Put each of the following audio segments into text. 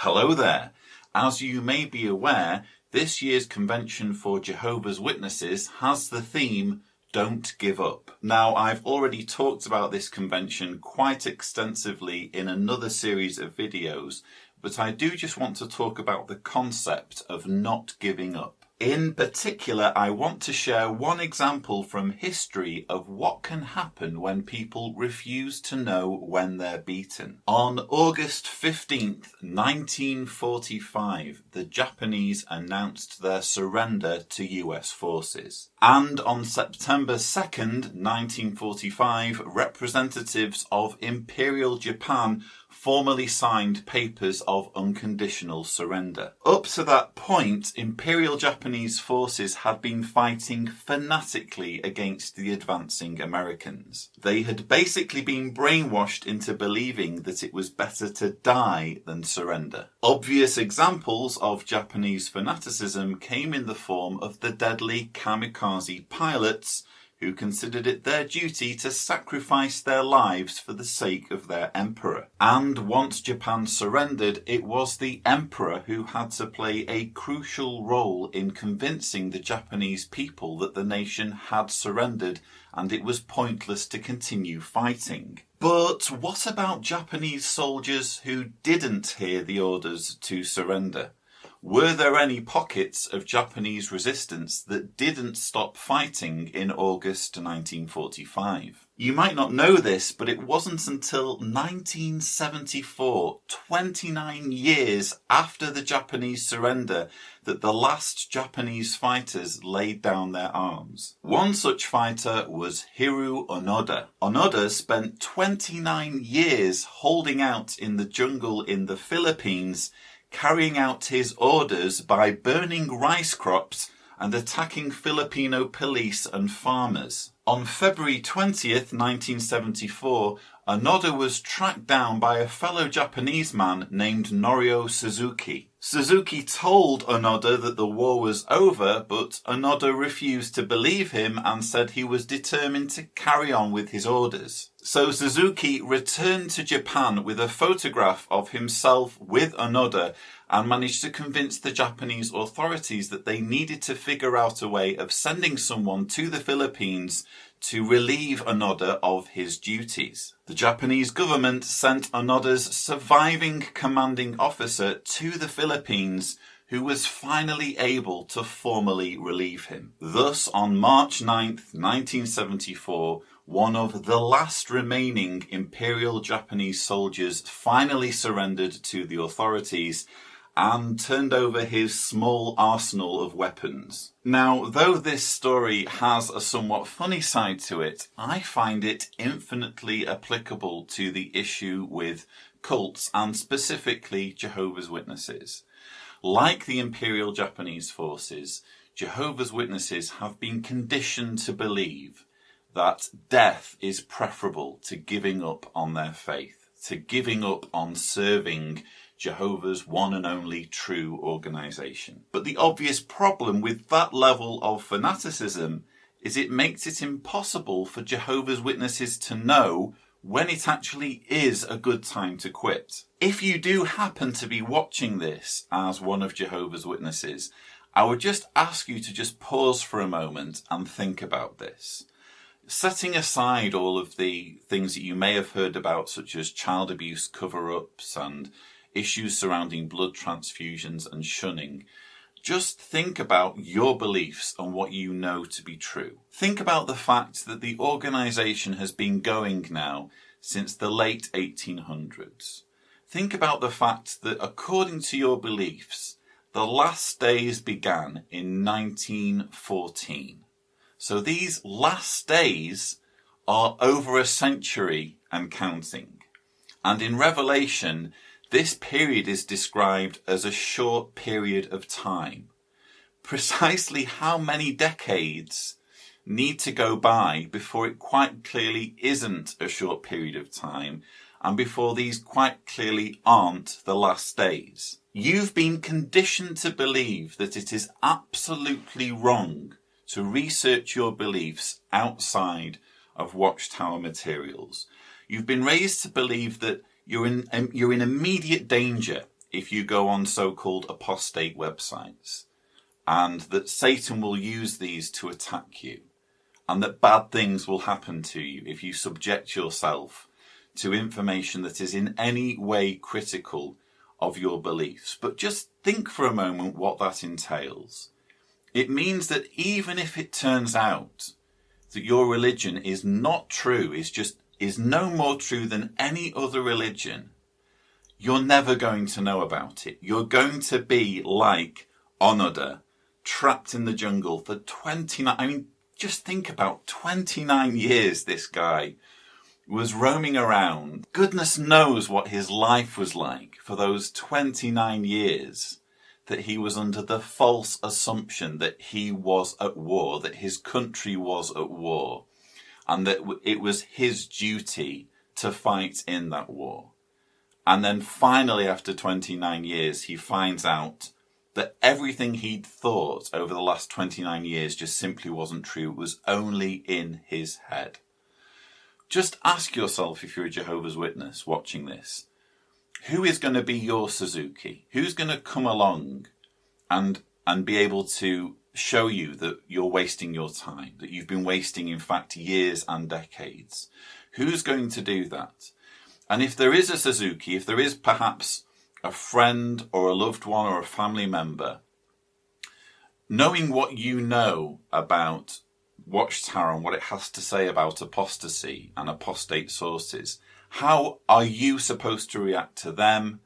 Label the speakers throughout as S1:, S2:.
S1: Hello there. As you may be aware, this year's Convention for Jehovah's Witnesses has the theme, Don't Give Up. Now, I've already talked about this convention quite extensively in another series of videos, but I do just want to talk about the concept of not giving up. In particular, I want to share one example from history of what can happen when people refuse to know when they're beaten. On August 15th, 1945, the Japanese announced their surrender to US forces. And on September 2nd, 1945, representatives of Imperial Japan formally signed papers of unconditional surrender. Up to that point, Imperial Japanese forces had been fighting fanatically against the advancing Americans. They had basically been brainwashed into believing that it was better to die than surrender. Obvious examples of Japanese fanaticism came in the form of the deadly kamikaze pilots who considered it their duty to sacrifice their lives for the sake of their emperor. And once Japan surrendered, it was the emperor who had to play a crucial role in convincing the Japanese people that the nation had surrendered and it was pointless to continue fighting. But what about Japanese soldiers who didn't hear the orders to surrender? Were there any pockets of Japanese resistance that didn't stop fighting in August 1945? You might not know this, but it wasn't until 1974, 29 years after the Japanese surrender, that the last Japanese fighters laid down their arms. One such fighter was Hiroo Onoda. Onoda spent 29 years holding out in the jungle in the Philippines, carrying out his orders by burning rice crops and attacking Filipino police and farmers. On February 20th, 1974, Onoda was tracked down by a fellow Japanese man named Norio Suzuki. Suzuki told Onoda that the war was over, but Onoda refused to believe him and said he was determined to carry on with his orders. So Suzuki returned to Japan with a photograph of himself with Onoda and managed to convince the Japanese authorities that they needed to figure out a way of sending someone to the Philippines to relieve Onoda of his duties. The Japanese government sent Onoda's surviving commanding officer to the Philippines, who was finally able to formally relieve him. Thus, on March 9th, 1974, one of the last remaining Imperial Japanese soldiers finally surrendered to the authorities and turned over his small arsenal of weapons. Now, though this story has a somewhat funny side to it, I find it infinitely applicable to the issue with cults and specifically Jehovah's Witnesses. Like the Imperial Japanese forces, Jehovah's Witnesses have been conditioned to believe that death is preferable to giving up on their faith, to giving up on serving Jehovah's one and only true organisation. But the obvious problem with that level of fanaticism is it makes it impossible for Jehovah's Witnesses to know when it actually is a good time to quit. If you do happen to be watching this as one of Jehovah's Witnesses, I would just ask you to just pause for a moment and think about this. Setting aside all of the things that you may have heard about, such as child abuse cover-ups and issues surrounding blood transfusions and shunning, just think about your beliefs and what you know to be true. Think about the fact that the organisation has been going now since the late 1800s. Think about the fact that according to your beliefs, the last days began in 1914. So these last days are over a century and counting. And in Revelation, this period is described as a short period of time. Precisely how many decades need to go by before it quite clearly isn't a short period of time and before these quite clearly aren't the last days? You've been conditioned to believe that it is absolutely wrong to research your beliefs outside of Watchtower materials. You've been raised to believe that you're in immediate danger if you go on so-called apostate websites, and that Satan will use these to attack you, and that bad things will happen to you if you subject yourself to information that is in any way critical of your beliefs. But just think for a moment what that entails. It means that even if it turns out that your religion is not true, is no more true than any other religion, you're never going to know about it. You're going to be like Onoda, trapped in the jungle for 29, just think about 29 years this guy was roaming around. Goodness knows what his life was like for those 29 years that he was under the false assumption that he was at war, that his country was at war, and that it was his duty to fight in that war. And then finally, after 29 years, he finds out that everything he'd thought over the last 29 years just simply wasn't true. It was only in his head. Just ask yourself, if you're a Jehovah's Witness watching this, who is going to be your Suzuki? Who's going to come along and be able to show you that you're wasting your time, that you've been wasting, in fact, years and decades? Who's going to do that? And if there is a Suzuki, if there is perhaps a friend or a loved one or a family member, knowing what you know about Watchtower and what it has to say about apostasy and apostate sources, how are you supposed to react to them?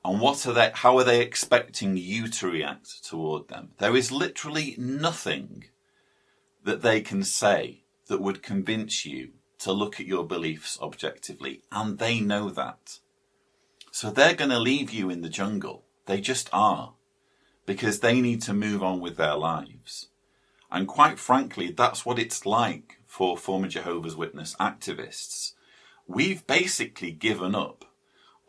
S1: And how are they expecting you to react toward them? There is literally nothing that they can say that would convince you to look at your beliefs objectively. And they know that. So they're going to leave you in the jungle. They just are. Because they need to move on with their lives. And quite frankly, that's what it's like for former Jehovah's Witness activists. We've basically given up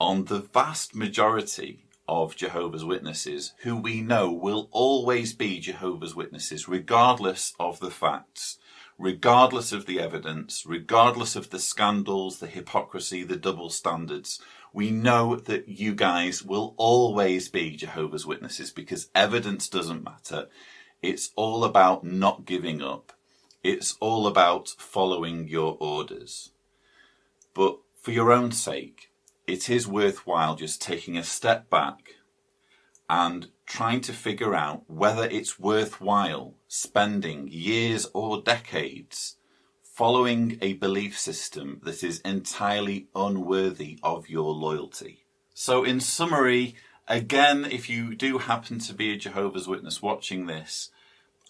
S1: on the vast majority of Jehovah's Witnesses who we know will always be Jehovah's Witnesses, regardless of the facts, regardless of the evidence, regardless of the scandals, the hypocrisy, the double standards. We know that you guys will always be Jehovah's Witnesses because evidence doesn't matter. It's all about not giving up. It's all about following your orders. But for your own sake, it is worthwhile just taking a step back and trying to figure out whether it's worthwhile spending years or decades following a belief system that is entirely unworthy of your loyalty. So in summary, again, if you do happen to be a Jehovah's Witness watching this,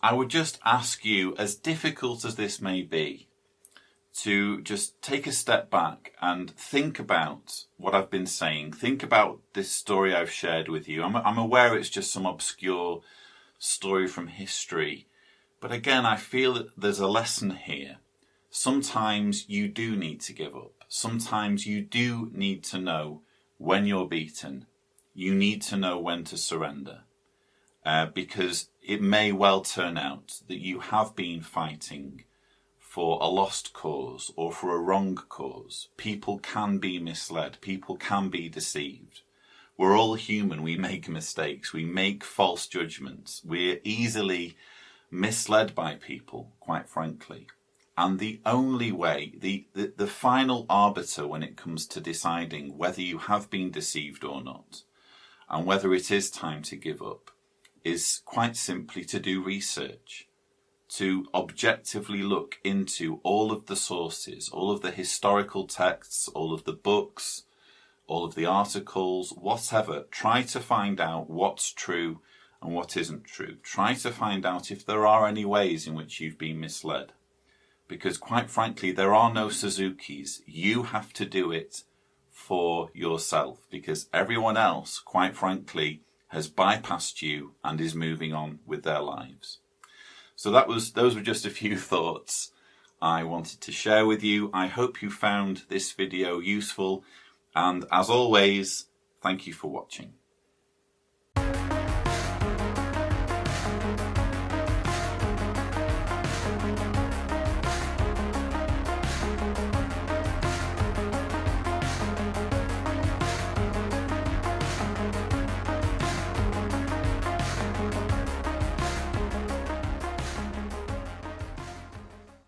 S1: I would just ask you, as difficult as this may be, to just take a step back and think about what I've been saying. Think about this story I've shared with you. I'm aware it's just some obscure story from history. But again, I feel that there's a lesson here. Sometimes you do need to give up. Sometimes you do need to know when you're beaten. You need to know when to surrender. Because it may well turn out that you have been fighting for a lost cause or for a wrong cause. People can be misled. People can be deceived. We're all human. We make mistakes. We make false judgments. We're easily misled by people, quite frankly. And the only way, the final arbiter when it comes to deciding whether you have been deceived or not, and whether it is time to give up, is quite simply to do research, to objectively look into all of the sources, all of the historical texts, all of the books, all of the articles, whatever. Try to find out what's true and what isn't true. Try to find out if there are any ways in which you've been misled. Because quite frankly, there are no Suzukis. You have to do it for yourself, because everyone else, quite frankly, has bypassed you and is moving on with their lives. So those were just a few thoughts I wanted to share with you. I hope you found this video useful, and as always, thank you for watching.